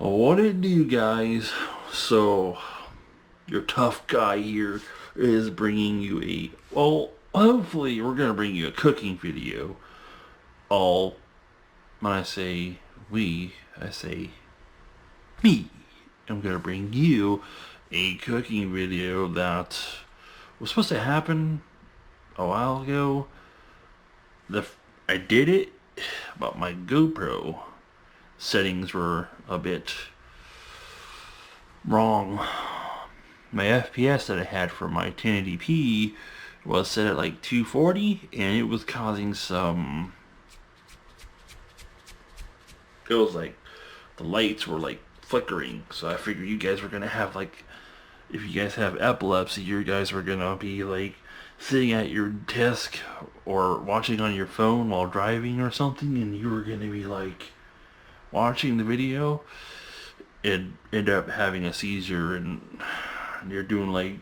What it do, guys? So, your tough guy here is bringing you hopefully we're going to bring you a cooking video. All, when I say we, I say me. I'm going to bring you a cooking video that was supposed to happen a while ago. I did it, but my GoPro settings were a bit wrong. My FPS that I had for my 1080p was set at like 240, and it was causing it was like the lights were like flickering. So I figured you guys were gonna have like, if you guys have epilepsy, you guys were gonna be like sitting at your desk or watching on your phone while driving or something, and you were gonna be like watching the video and end up having a seizure, and you're doing like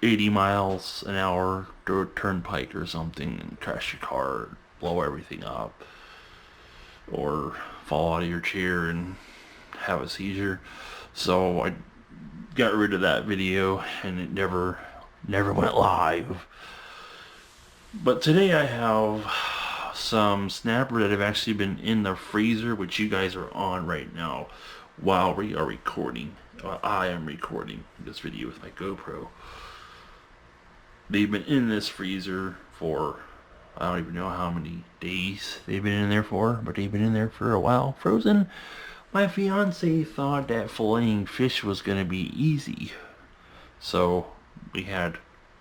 80 miles an hour through a turnpike or something and crash your car, blow everything up, or fall out of your chair and have a seizure. So I got rid of that video and it never went live. But today I have some snapper that have actually been in the freezer, which you guys are on right now while we are recording. I am recording this video with my GoPro. They've been in this freezer for, I don't even know how many days they've been in there for, but they've been in there for a while, frozen. My fiance thought that filleting fish was going to be easy. So we had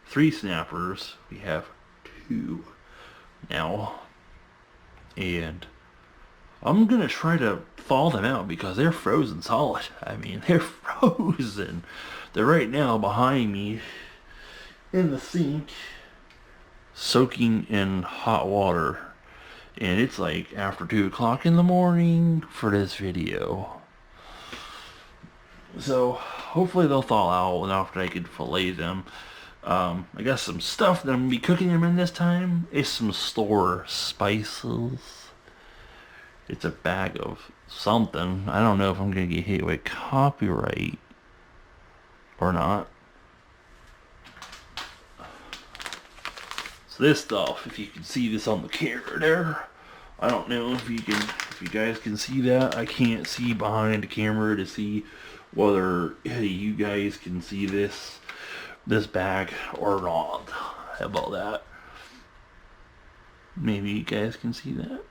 3 snappers. We have 2 now. And I'm going to try to thaw them out because they're frozen solid. I mean, they're frozen. They're right now behind me in the sink, soaking in hot water. And it's like after 2 o'clock in the morning for this video. So hopefully they'll thaw out enough that I can fillet them. I got some stuff that I'm going to be cooking them in this time. It's some store spices. It's a bag of something. I don't know if I'm going to get hit with copyright or not. So this stuff, if you can see this on the camera there, I don't know if you guys can see that. I can't see behind the camera to see whether you guys can see this bag or not. How about that? Maybe you guys can see that.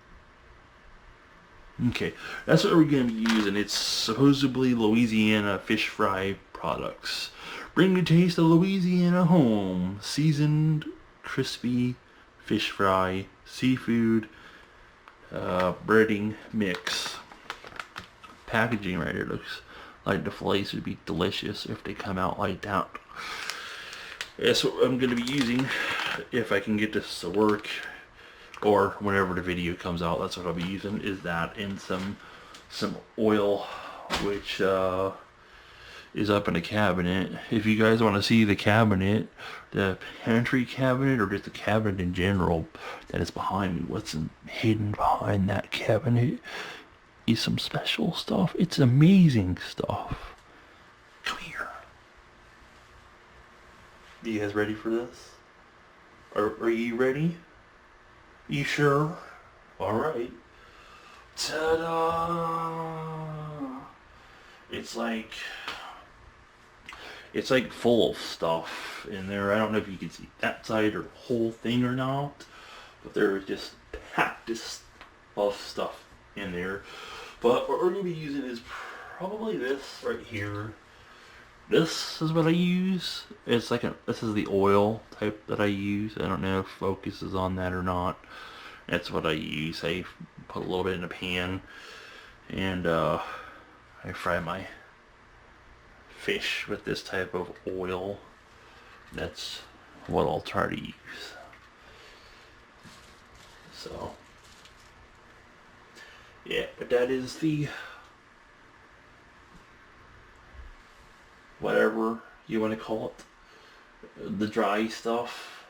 Okay, that's what we're going to be using. It's supposedly Louisiana fish fry products. Bring the taste of Louisiana home. Seasoned, crispy fish fry, seafood, breading mix. Packaging right here looks like the fillets would be delicious if they come out like that. That's what I'm going to be using if I can get this to work, or whenever the video comes out. That's what I'll be using, is that and some oil, which is up in the cabinet. If you guys want to see the cabinet, the pantry cabinet, or just the cabinet in general that is behind me, what's hidden behind that cabinet is some special stuff. It's amazing stuff. Come here. You guys ready for this? Are you ready? You sure? Alright. Ta-da! It's like full of stuff in there. I don't know if you can see that side or the whole thing or not, but they're just packed of stuff in there. But what we're going to be using is probably this right here. This is what I use. It's like this is the oil type that I use. I don't know if focus is on that or not. That's what I use. I put a little bit in a pan, and I fry my fish with this type of oil. That's what I'll try to use. So yeah, but that is the, whatever you want to call it, the dry stuff.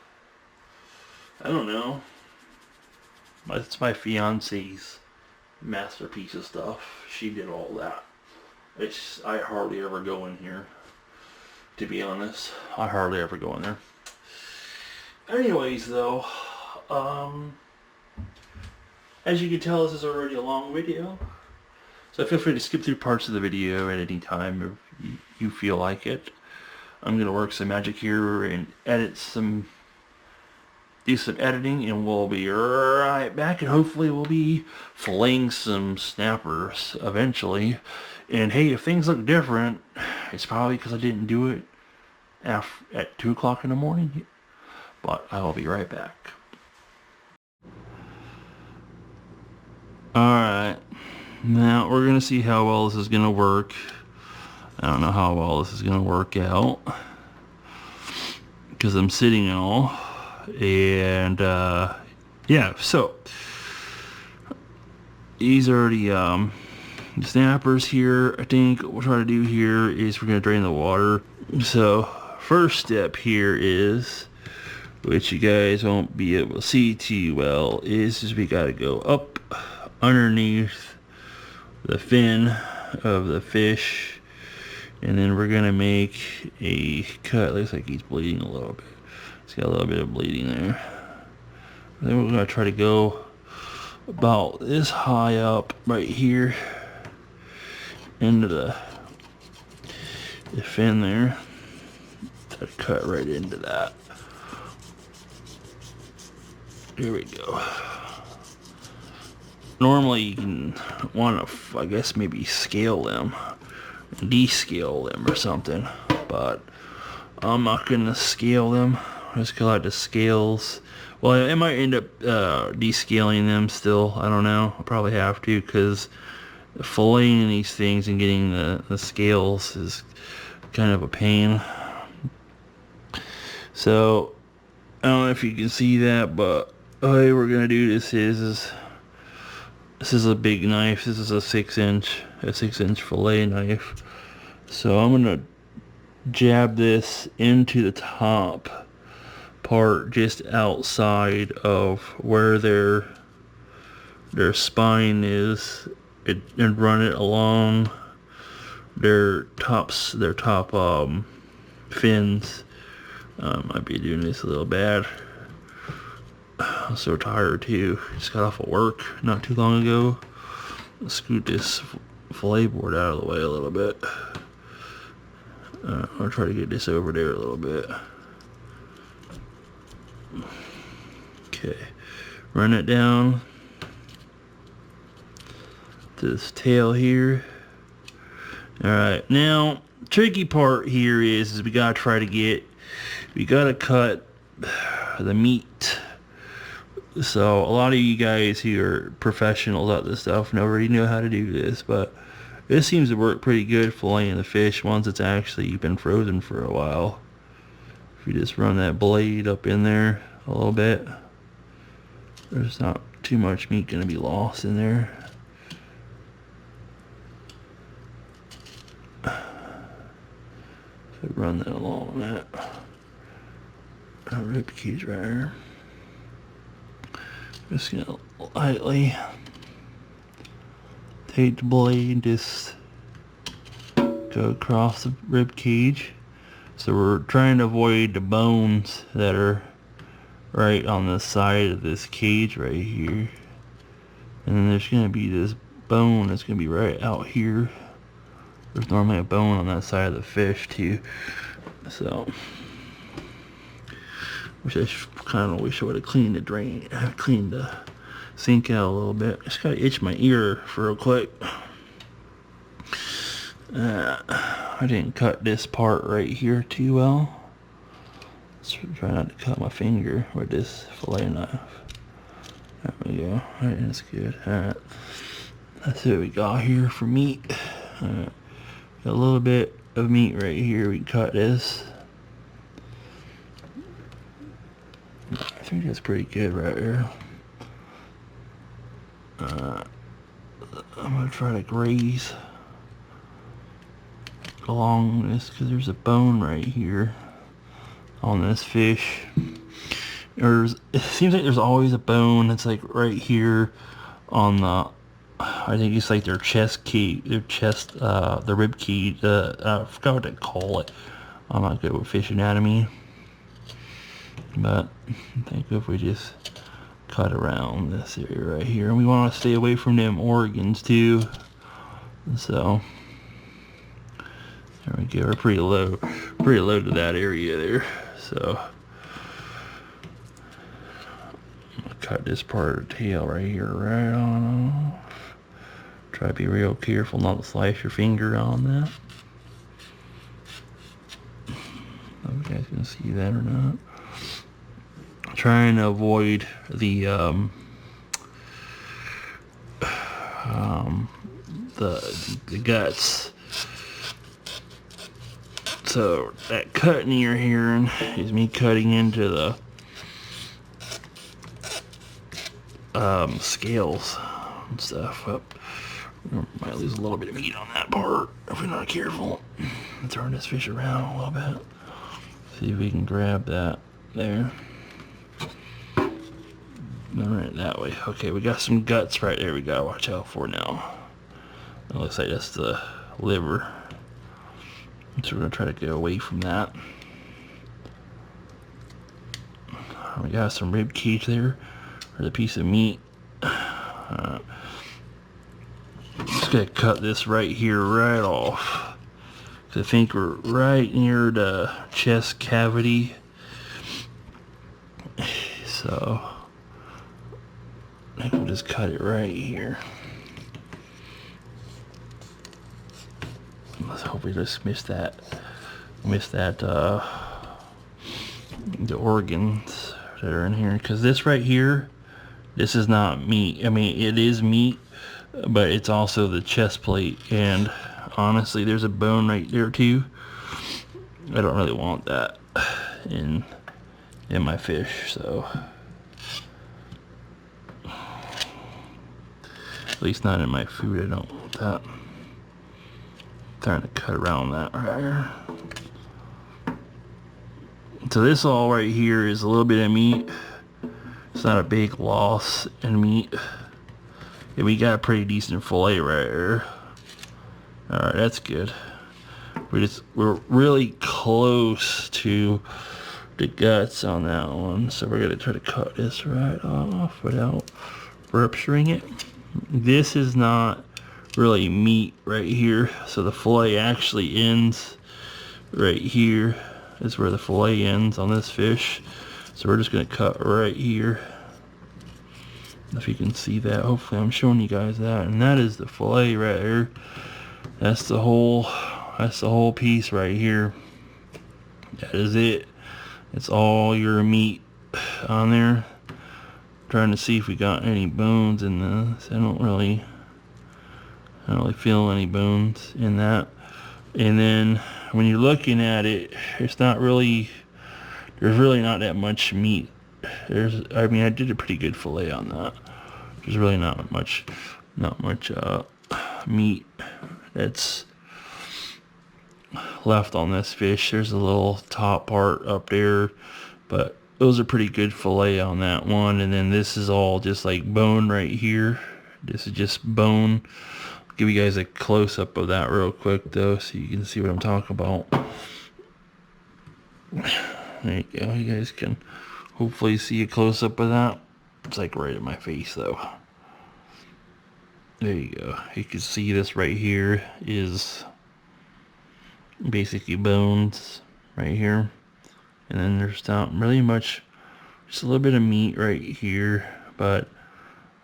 I don't know. It's my fiance's masterpiece of stuff. She did all that. I hardly ever go in here, to be honest. I hardly ever go in there. Anyways, though, as you can tell, this is already a long video. So feel free to skip through parts of the video at any time if you feel like it. I'm going to work some magic here and do some editing, and we'll be right back, and hopefully we'll be filleting some snappers eventually. And hey, if things look different, it's probably because I didn't do it at 2 o'clock in the morning, but I will be right back. Alright, now we're going to see how well this is going to work. I don't know how well this is going to work out because I'm sitting all. And yeah, so these are the snappers here. I think what we're trying to do here is we're going to drain the water. So first step here is, which you guys won't be able to see too well, is just we got to go up underneath the fin of the fish, and then we're going to make a cut. Looks like he's bleeding a little bit. It's got a little bit of bleeding there. Then we're going to try to go about this high up right here into the fin there. Try to cut right into that. There we go. Normally you can want to, I guess, maybe scale them, descale them or something, but I'm not going to scale them. Just collect the scales. Well, I might end up descaling them still. I don't know. I'll probably have to, because filleting these things and getting the scales is kind of a pain. So I don't know if you can see that, but the way we're gonna do this is this is a big knife. This is a 6-inch fillet knife. So I'm gonna jab this into the top part just outside of where their spine is, and run it along their top fins. Might be doing this a little bad. I'm so tired too. Just got off of work not too long ago. Let's scoot this fillet board out of the way a little bit. I'll try to get this over there a little bit. Okay, run it down to this tail here. Alright, now tricky part here is we gotta cut the meat. So a lot of you guys who are professionals at this stuff already know how to do this, but this seems to work pretty good filleting the fish once it's actually been frozen for a while. If you just run that blade up in there a little bit, there's not too much meat going to be lost in there. So run that along that rib cage right here. Just gonna lightly take the blade and just go across the rib cage. So we're trying to avoid the bones that are right on the side of this cage right here. And then there's going to be this bone that's going to be right out here. There's normally a bone on that side of the fish too. So, kind of wish I would have cleaned the sink out a little bit. Just gotta itch my ear for real quick. I didn't cut this part right here too well. Let's try not to cut my finger with this fillet knife. There we go. Alright, that's good. Alright. That's what we got here for meat. Alright. Got a little bit of meat right here. We can cut this. I think that's pretty good right here. I'm gonna try to graze along this because there's a bone right here on this fish. It seems like there's always a bone that's like right here on the I think it's like their chest key, the rib key. I forgot what they call it. I'm not good with fish anatomy, but I think if we just cut around this area right here, and we want to stay away from them organs too. So there we go. We're pretty low to that area there. So cut this part of the tail right here, right on off. Try to be real careful not to slice your finger on that. I don't know if you guys can see that or not. Trying to avoid the guts. So that cutting you're hearing is me cutting into the scales and stuff. We might lose a little bit of meat on that part if we're not careful. Let's turn this fish around a little bit. See if we can grab that there. Alright, that way. Okay, we got some guts right there we gotta watch out for now. It looks like that's the liver. So we're gonna try to get away from that. We got some rib cage there, or the piece of meat. Just gonna cut this right here, right off. I think we're right near the chest cavity. So I can just cut it right here. Let's hope we just miss that the organs that are in here, because this right here, this is not meat. I mean, it is meat, but it's also the chest plate, and honestly there's a bone right there too. I don't really want that in my fish, so at least not in my food. I don't want that. Trying to cut around that right here. So this all right here is a little bit of meat. It's not a big loss in meat. And we got a pretty decent fillet right here. Alright, that's good. We're really close to the guts on that one. So we're gonna try to cut this right off without rupturing it. This is not really meat right here, so the fillet actually ends right here. Is where the fillet ends on this fish. So we're just gonna cut right here. If you can see that, hopefully I'm showing you guys that, and that is the fillet right here. That's the whole piece right here. That is it. It's all your meat on there. Trying to see if we got any bones in this. I don't really feel any bones in that. And then when you're looking at it, there's really not that much meat. I mean, I did a pretty good fillet on that. There's really not much meat that's left on this fish. There's a little top part up there, but it was a pretty good fillet on that one. And then this is all just like bone right here. This is just bone. I'll give you guys a close-up of that real quick though, so you can see what I'm talking about. There you go. You guys can hopefully see a close-up of that. It's like right in my face though. There you go. You can see this right here is basically bones right here. And then there's not really much, just a little bit of meat right here, but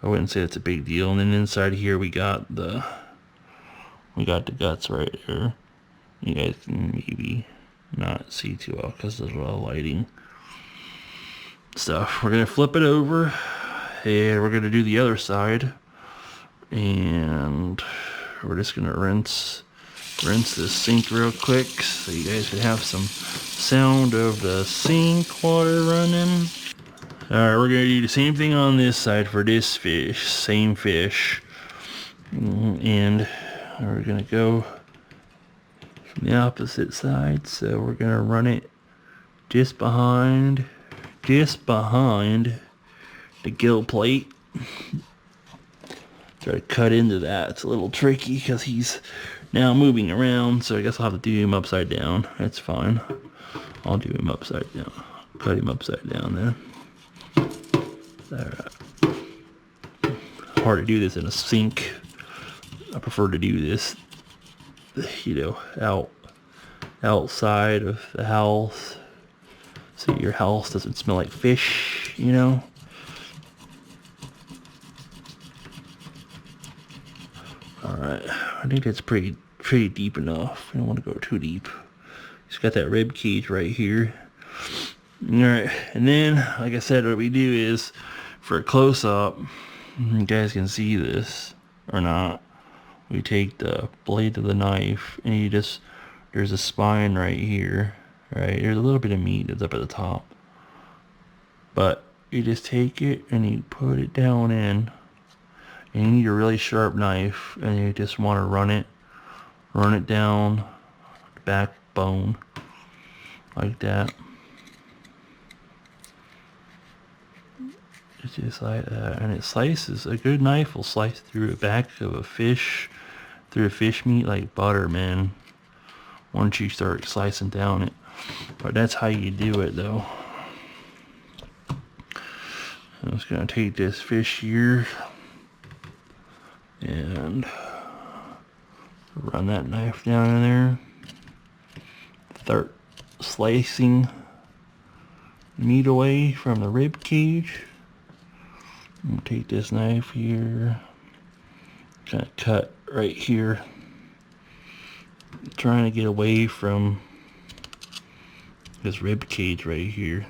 I wouldn't say that's a big deal. And then inside here we got the guts right there. You guys can maybe not see too well because there's a lot of lighting stuff. We're gonna flip it over and we're gonna do the other side, and we're just gonna rinse this sink real quick so you guys can have some sound of the sink water running. Alright, we're gonna do the same thing on this side for this fish, same fish, and we're gonna go from the opposite side. So we're gonna run it just behind the gill plate. try to cut into that. It's a little tricky because he's now moving around, so I guess I'll have to do him upside down. That's fine. I'll do him upside down. Cut him upside down then. Alright. Hard to do this in a sink. I prefer to do this, you know, outside of the house, so your house doesn't smell like fish, you know. Alright, I think that's pretty deep enough. I don't want to go too deep. Just got that rib cage right here. Alright, and then, like I said, what we do is, for a close-up, you guys can see this, or not, we take the blade of the knife, and you just, there's a spine right here, right? There's a little bit of meat that's up at the top. But you just take it, and you put it down in, and you need a really sharp knife, and you just want to run it down the backbone, like that. It's just like that, and it slices. A good knife will slice through the back of a fish, through a fish meat like butter, man. Once you start slicing down it, but that's how you do it, though. I'm just gonna take this fish here and run that knife down in there. Start slicing meat away from the rib cage. I'm gonna take this knife here, kind of cut right here, trying to get away from this rib cage right here.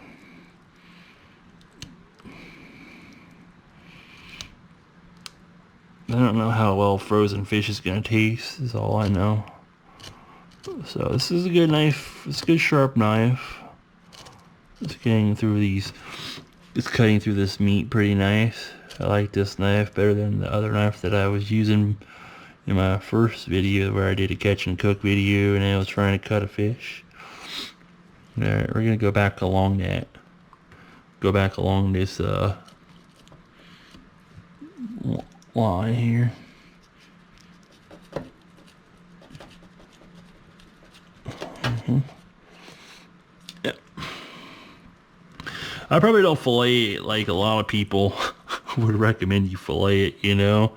I don't know how well frozen fish is gonna taste, is all I know. So this is a good knife. It's a good sharp knife. It's getting through these. It's cutting through this meat pretty nice. I like this knife better than the other knife that I was using in my first video, where I did a catch and cook video and I was trying to cut a fish. Alright, we're gonna go back along that. Go back along this line here. Yep. I probably don't fillet it like a lot of people would recommend you fillet it, you know.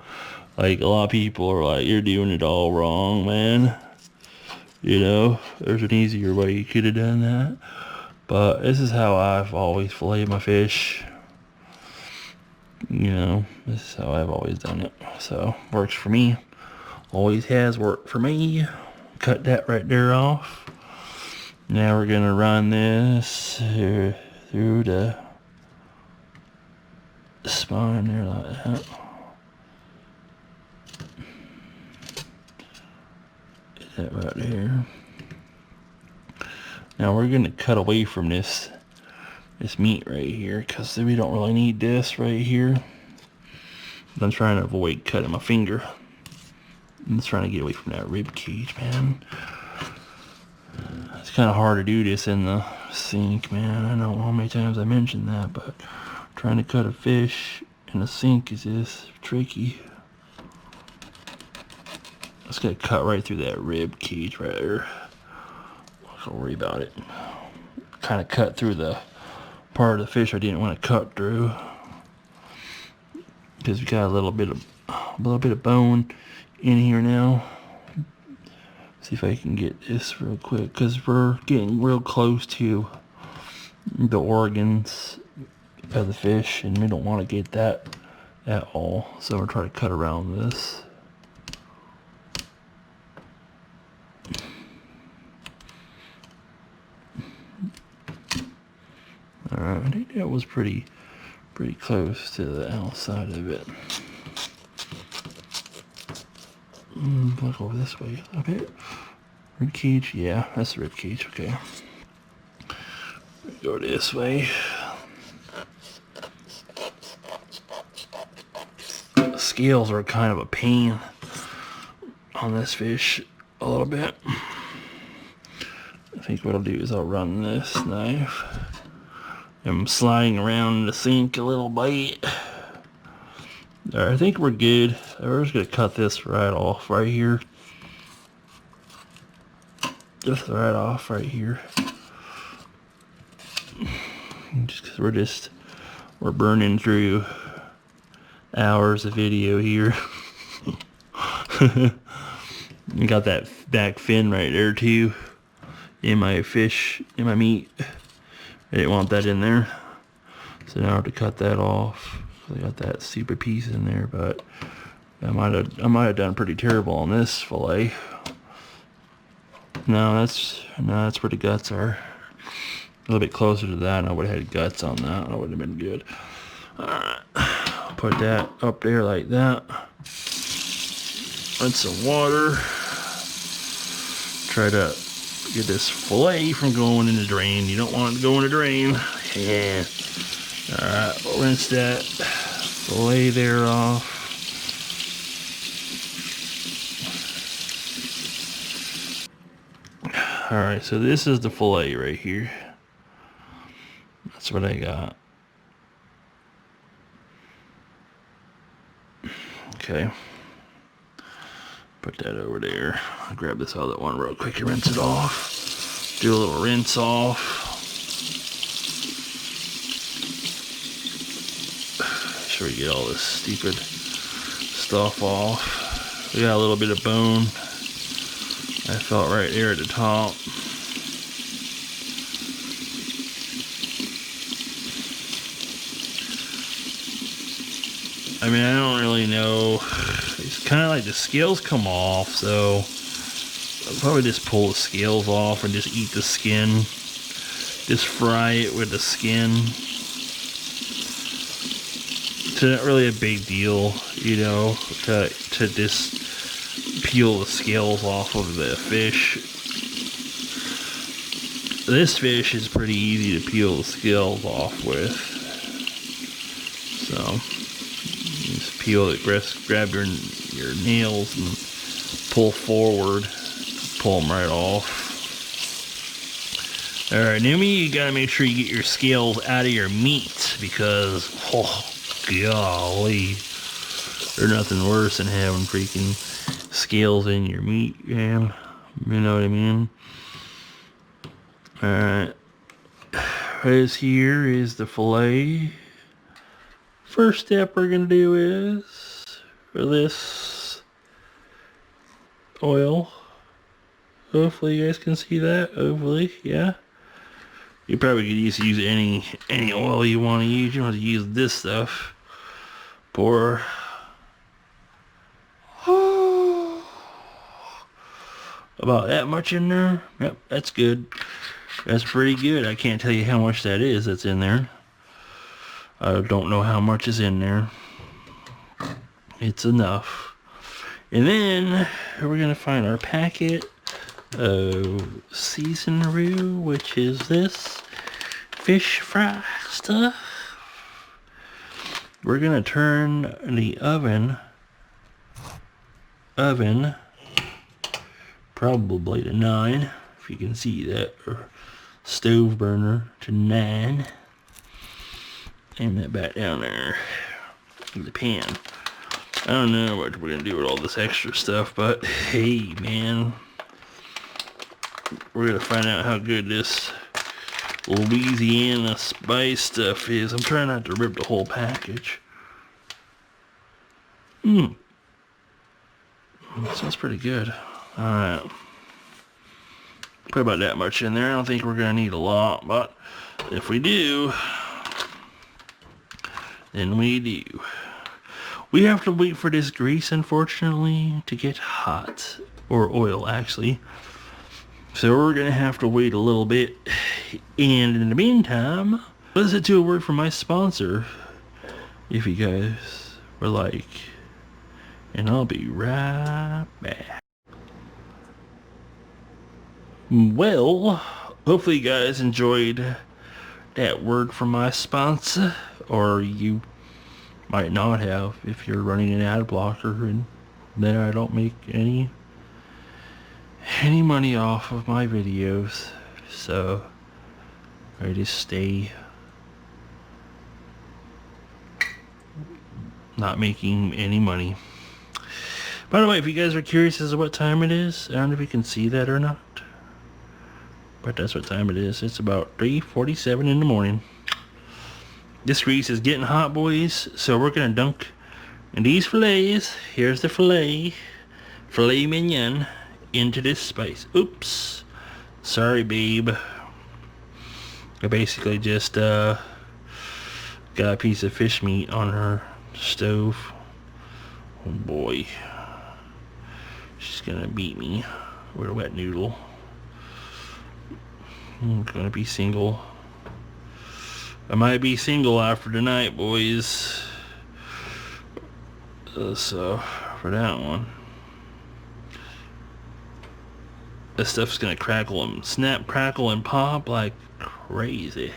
Like, a lot of people are like, you're doing it all wrong, man. You know, there's an easier way you could have done that. But this is how I've always filleted my fish. You know, this is how I've always done it. So, works for me. Always has worked for me. Cut that right there off. Now we're going to run this through the spine there like that. That right there. Now we're going to cut away from this meat right here, because we don't really need this right here. I'm trying to avoid cutting my finger. I'm just trying to get away from that rib cage, man. It's kind of hard to do this in the sink, man. I don't know how many times I mentioned that, but trying to cut a fish in a sink is just tricky. It's gonna cut right through that rib cage right there. Don't worry about it. Kind of cut through the part of the fish I didn't want to cut through, because we got a little bit of bone in here now. See if I can get this real quick, because we're getting real close to the organs of the fish, and we don't want to get that at all. So we're trying to cut around this. Alright, I think that was pretty close to the outside of it. Look over this way a bit. Rib cage, yeah, that's the rib cage, okay. Go this way. The scales are kind of a pain on this fish a little bit. I think what I'll do is I'll run this knife. I'm sliding around the sink a little bit. Alright, I think we're good. We're just gonna cut this right off right here. Just right off right here. Just because we're burning through hours of video here. You got that back fin right there too. In my fish, in my meat. I didn't want that in there. So now I have to cut that off. I got that stupid piece in there, but I might have done pretty terrible on this fillet. No, that's where the guts are. A little bit closer to that, and I would have had guts on that. That would have been good. Alright. Put that up there like that. Rinse some water. Try to get this fillet from going in the drain. You don't want it to go in the drain. Yeah. Alright, we'll rinse that fillet there off. Alright, so this is the fillet right here. That's what I got. Okay. Put that over there. I'll grab this other one real quick and rinse it off. Do a little rinse off. Make sure we get all this stupid stuff off. We got a little bit of bone. I felt right there at the top. I mean, I don't really know. It's kind of like the scales come off, so I'll probably just pull the scales off and just eat the skin. Just fry it with the skin. It's not really a big deal, you know, to just peel the scales off of the fish. This fish is pretty easy to peel the scales off with. So, just peel it, grab your nails and pull forward, pull them right off. Alright, now you gotta make sure you get your scales out of your meat, because, oh, golly, there's nothing worse than having freaking scales in your meat, man. You know what I mean? Alright. This here is the fillet. First step we're gonna do is for this oil. Hopefully you guys can see that. Hopefully, yeah. You probably could just use any oil you want to use. You don't have to use this stuff. Pour about that much in there. Yep, that's good. That's pretty good. I can't tell you how much that is that's in there. I don't know how much is in there. It's enough. And then we're going to find our packet of seasoning, which is this fish fry stuff. We're going to turn the oven probably to 9, if you can see that, or stove burner to 9. Aim that back down there in the pan. I don't know what we're gonna do with all this extra stuff, but hey, man, we're gonna find out how good this Louisiana spice stuff is. I'm trying not to rip the whole package. Sounds pretty good. Alright. Put about that much in there. I don't think we're gonna need a lot, but if we do, then we do. We have to wait for this grease, unfortunately, to get hot. Or oil, actually. So we're going to have to wait a little bit. And in the meantime, listen to a word from my sponsor, if you guys were like. And I'll be right back. Well, hopefully you guys enjoyed that word from my sponsor. Or you might not have if you're running an ad blocker, and then I don't make any money off of my videos, so I just stay not making any money. By the way, if you guys are curious as to what time it is, I don't know if you can see that or not, but that's what time it is. It's about 3:47 in the morning. This grease is getting hot, boys, so we're gonna dunk in these fillets. Here's the filet mignon, into this spice. Oops, sorry babe. I basically just got a piece of fish meat on her stove. Oh boy, she's gonna beat me with a wet noodle. I'm gonna be single. I might be single after tonight, boys. So for that one, this stuff's gonna crackle and snap, crackle and pop like crazy.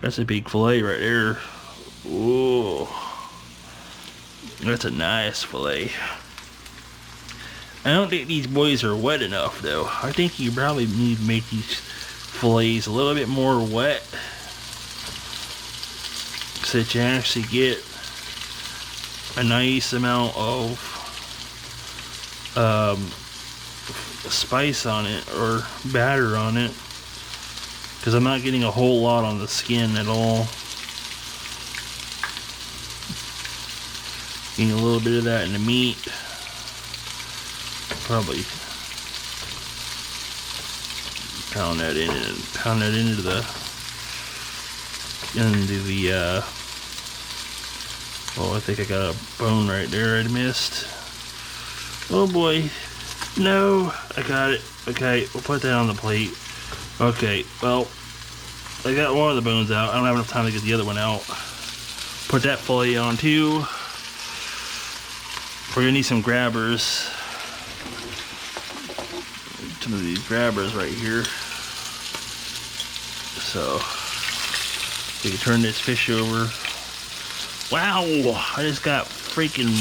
That's a big fillet right there. Ooh, that's a nice fillet. I don't think these boys are wet enough though. I think you probably need to make these fillets a little bit more wet so that you actually get a nice amount of spice on it or batter on it, because I'm not getting a whole lot on the skin at all. Getting a little bit of that in the meat. Probably pound that in and pound that into the oh, I think I got a bone right there I missed. Oh boy, no, I got it. Okay, we'll put that on the plate. Okay, well, I got one of the bones out. I don't have enough time to get the other one out. Put that fillet on too. We're gonna need some grabbers. Some of these grabbers right here. So we can turn this fish over. Wow, I just got freaking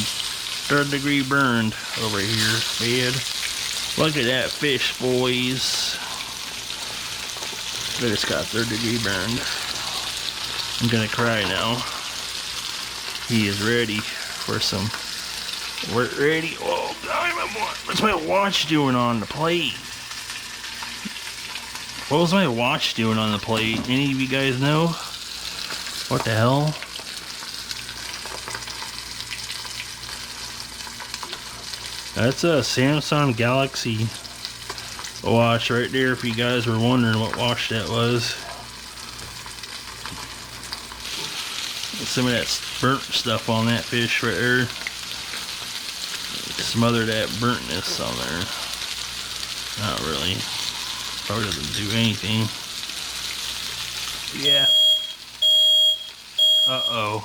3rd degree burned over here, man. Look at that fish, boys. I just got 3rd degree burned. I'm gonna cry now. He is ready for some. We're ready. Oh, what's my watch doing on the plate? What was my watch doing on the plate? Any of you guys know? What the hell? That's a Samsung Galaxy watch right there, if you guys were wondering what watch that was. Some of that burnt stuff on that fish right there. Smother that burntness on there. Not really. Probably doesn't do anything. Yeah. Uh-oh.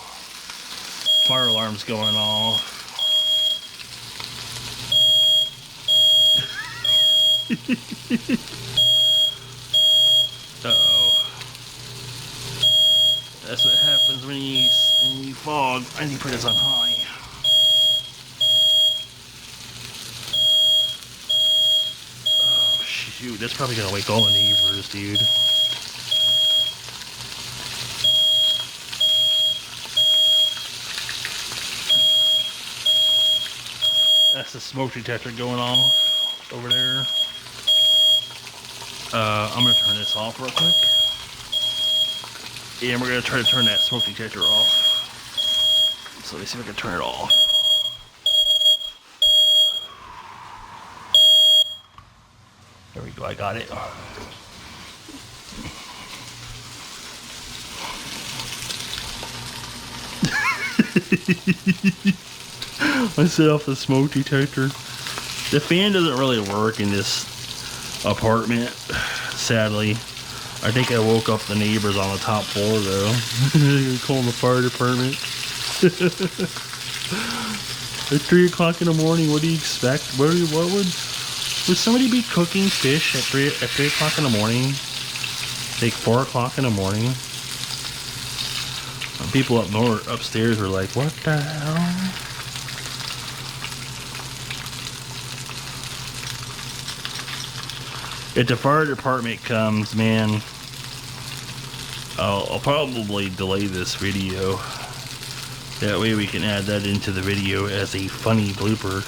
Fire alarm's going off. Uh-oh. That's what happens when you fog. I need to put this on high. Shoot, that's probably gonna wake all the neighbors, dude. That's the smoke detector going off over there. I'm gonna turn this off real quick. And we're gonna try to turn that smoke detector off. So let me see if I can turn it off. There we go, I got it. I set off the smoke detector. The fan doesn't really work in this apartment, sadly. I think I woke up the neighbors on the top floor though. Calling the fire department. At 3 o'clock in the morning, what do you expect? Would somebody be cooking fish at 3 o'clock in the morning? Like 4 o'clock in the morning? And people upstairs were like, what the hell? If the fire department comes, man, I'll probably delay this video That way we can add that into the video as a funny blooper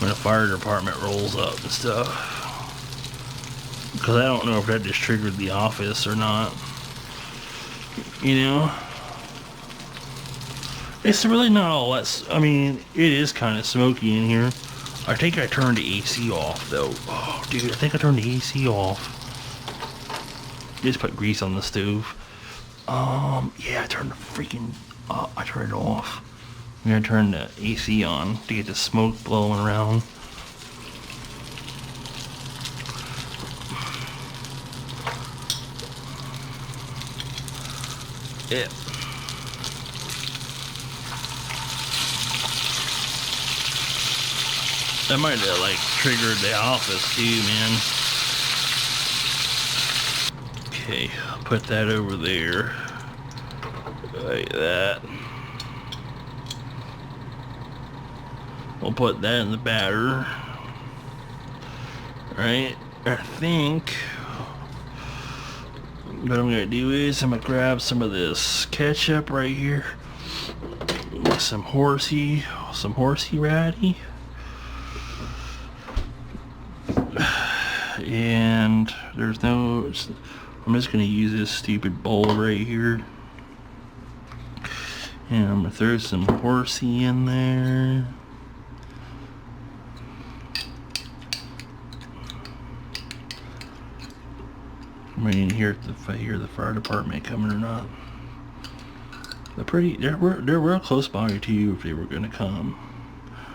when a fire department rolls up and stuff. Because I don't know if that just triggered the office or not. You know? It's really not all that... I mean, it is kind of smoky in here. I think I turned the AC off, though. Oh, dude, I think I turned the AC off. Just put grease on the stove. Yeah, I turned the freaking... I turned it off. I'm gonna turn the AC on to get the smoke blowing around. Yeah. That might have like triggered the office too, man. Okay, I'll put that over there. Like that. We'll put that in the batter. Right? I think what I'm gonna do is I'm gonna grab some of this ketchup right here. Some horsey ratty. And there's no, I'm just gonna use this stupid bowl right here. And I'm gonna throw some horsey in there. I'm waiting to hear if I hear the fire department coming or not. They're real close by too if they were gonna come.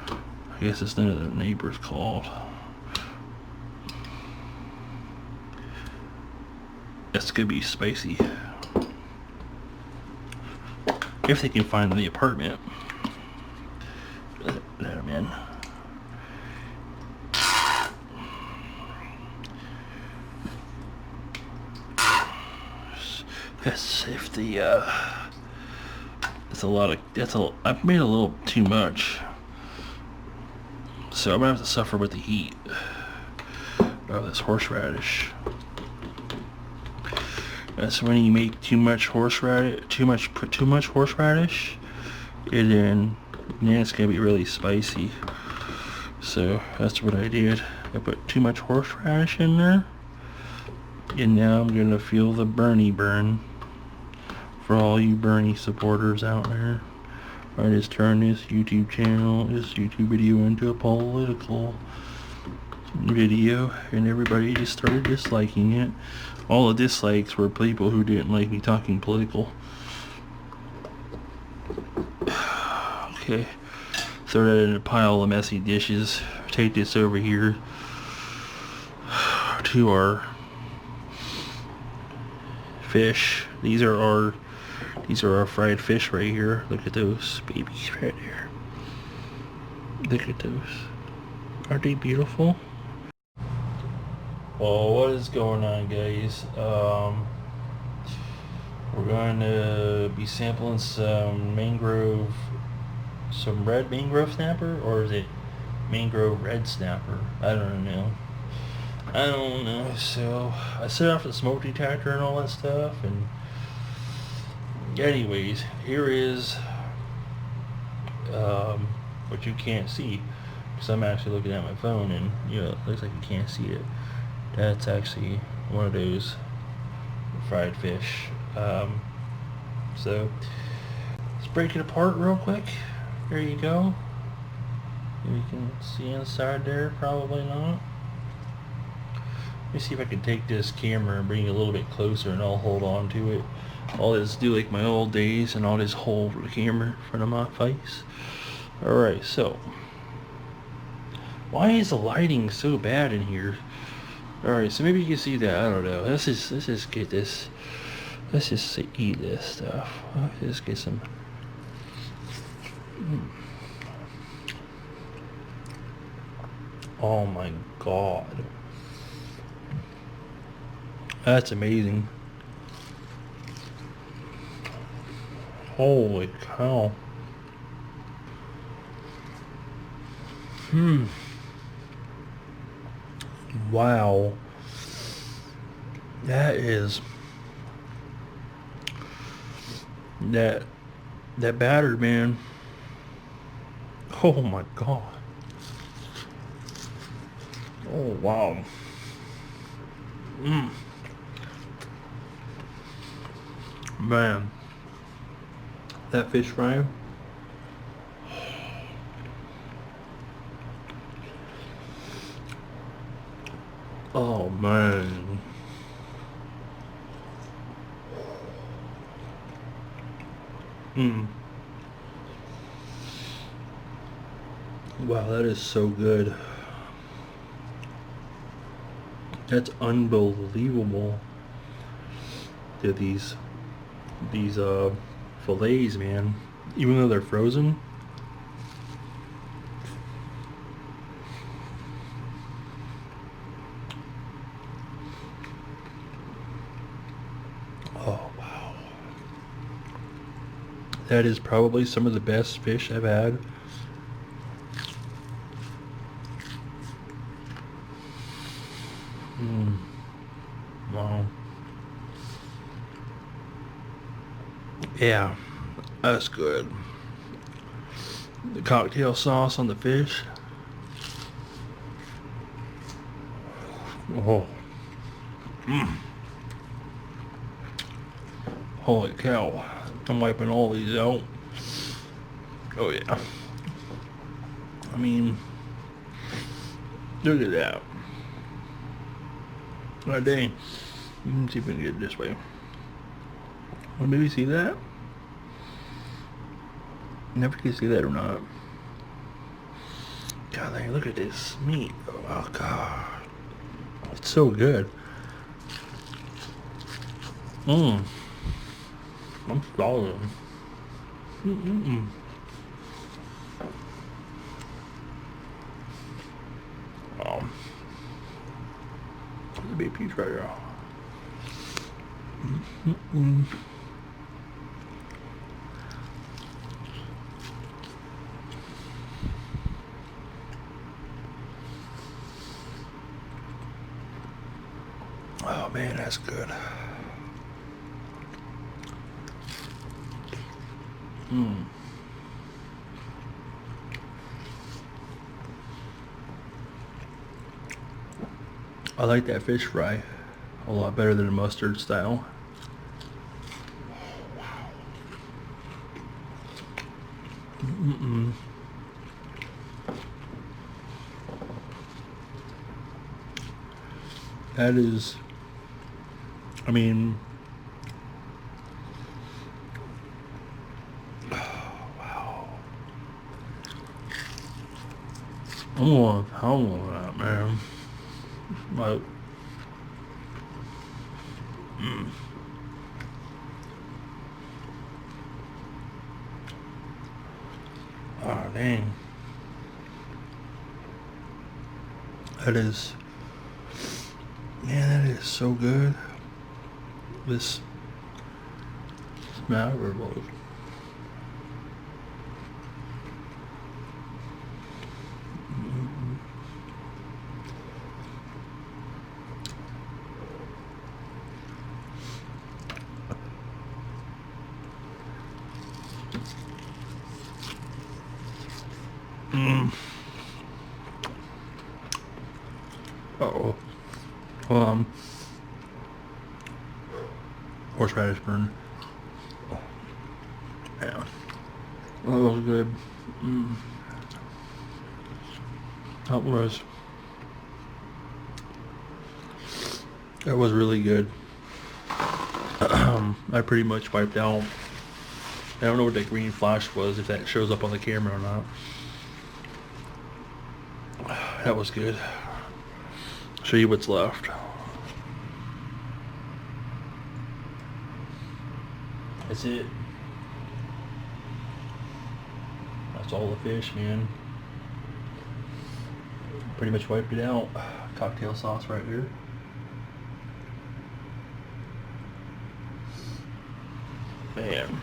I guess it's none of the neighbors called. That's gonna be spicy. If they can find the apartment. Let them in. That's if the it's a lot of I've made a little too much. So I'm gonna have to suffer with the heat of this horseradish. That's when you make too much horseradish, put too much horseradish, and then it's gonna be really spicy. So that's what I did. I put too much horseradish in there, and now I'm gonna feel the Bernie burn. For all you Bernie supporters out there, I just turned this YouTube video into a political video, and everybody just started disliking it. All the dislikes were people who didn't like me talking political. Okay, throw that in a pile of messy dishes. Take this over here to our fish. These are our fried fish right here. Look at those babies right there. Look at those. Aren't they beautiful? Well, what is going on, guys? We're going to be sampling some mangrove, some red mangrove snapper, or is it mangrove red snapper? I don't know. So I set off the smoke detector and all that stuff, and anyways, here is what you can't see, because I'm actually looking at my phone, and it looks like you can't see it. That's actually one of those fried fish. So let's break it apart real quick. There you go. You can see inside there, probably not. Let me see if I can take this camera and bring it a little bit closer, and I'll hold on to it. I'll just do like my old days, and I'll just hold the camera in front of my face. Alright, so why is the lighting so bad in here? Alright, so maybe you can see that. I don't know. Let's just get this. Let's just eat this stuff. Let's just get some. Oh my god. That's amazing. Holy cow. Wow. That batter, man. Oh my god. Oh wow. Mmm. Man. That fish fry. Oh man. Mmm. Wow, that is so good. That's unbelievable. Yeah, these fillets, man. Even though they're frozen. Oh wow. That is probably some of the best fish I've had. Mm. Wow. Yeah, that's good. The cocktail sauce on the fish. Oh. Mm. Holy cow. I'm wiping all these out. Oh yeah. I mean, look at that. Oh dang. Let me see if we can get it this way. Well, maybe see that? Never can see that or not. God dang, look at this meat. Oh god. It's so good. Mmm. I'm starving. Mm-mm-mm. Oh. There's a big piece right here. Mm-mm. Oh man, that's good. Mm. I like that fish fry a lot better than the mustard style. Mm-mm. That is, I mean, wow. I'm going to pound on that, man. Like, mm. Oh, dang. That is, man, that is so good. This Mangrove. Mm. Uh-oh. Um, horseradish burn. Yeah. That was good. Mm. That was. That was really good. I pretty much wiped out. I don't know what that green flash was, if that shows up on the camera or not. That was good. Show you what's left. That's it. That's all the fish, man. Pretty much wiped it out. Cocktail sauce right here. Man,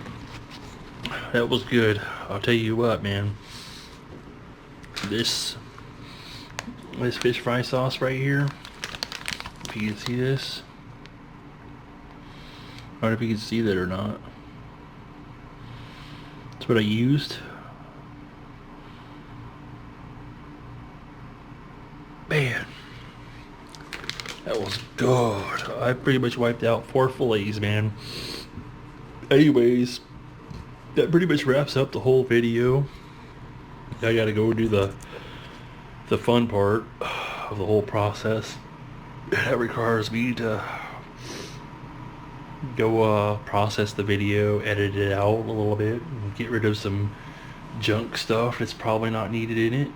that was good. I'll tell you what, man. This fish fry sauce right here. If you can see this, I don't know if you can see that or not. That's what I used. Man, that was good. I pretty much wiped out 4 fillets, man. Anyways, that pretty much wraps up the whole video. I gotta go do the fun part of the whole process. That requires me to go process the video, edit it out a little bit, and get rid of some junk stuff that's probably not needed in it.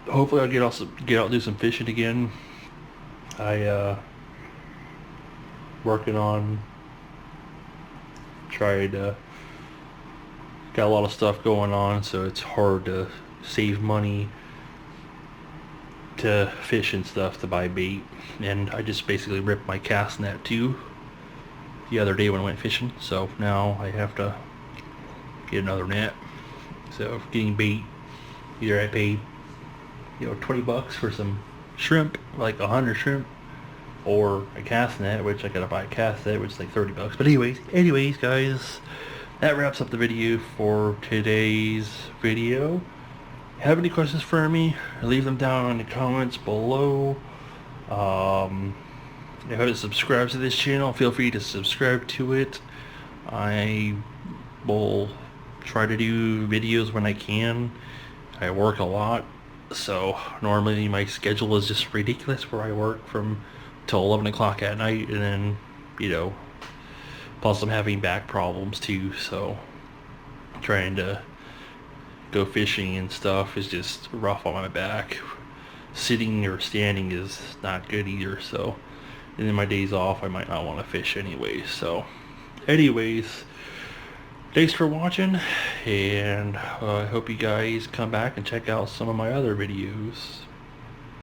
Hopefully I'll get out and do some fishing again. I working on trying to got a lot of stuff going on, so it's hard to save money to fish and stuff to buy bait. And I just basically ripped my cast net too the other day when I went fishing, so now I have to get another net. So getting bait, either I paid, you know, 20 bucks for some shrimp, like 100 shrimp, or a cast net, which I gotta buy a cast net, which is like 30 bucks. But anyways guys, that wraps up the video for today's video. Have any questions for me? Leave them down in the comments below. If you haven't subscribed to this channel, feel free to subscribe to it. I will try to do videos when I can. I work a lot, so normally my schedule is just ridiculous, where I work from till 11 o'clock at night, and then, you know, plus I'm having back problems too, so trying to go fishing and stuff is just rough on my back. Sitting or standing is not good either, so, and then my days off I might not want to fish anyway. So anyways, thanks for watching, and I hope you guys come back and check out some of my other videos.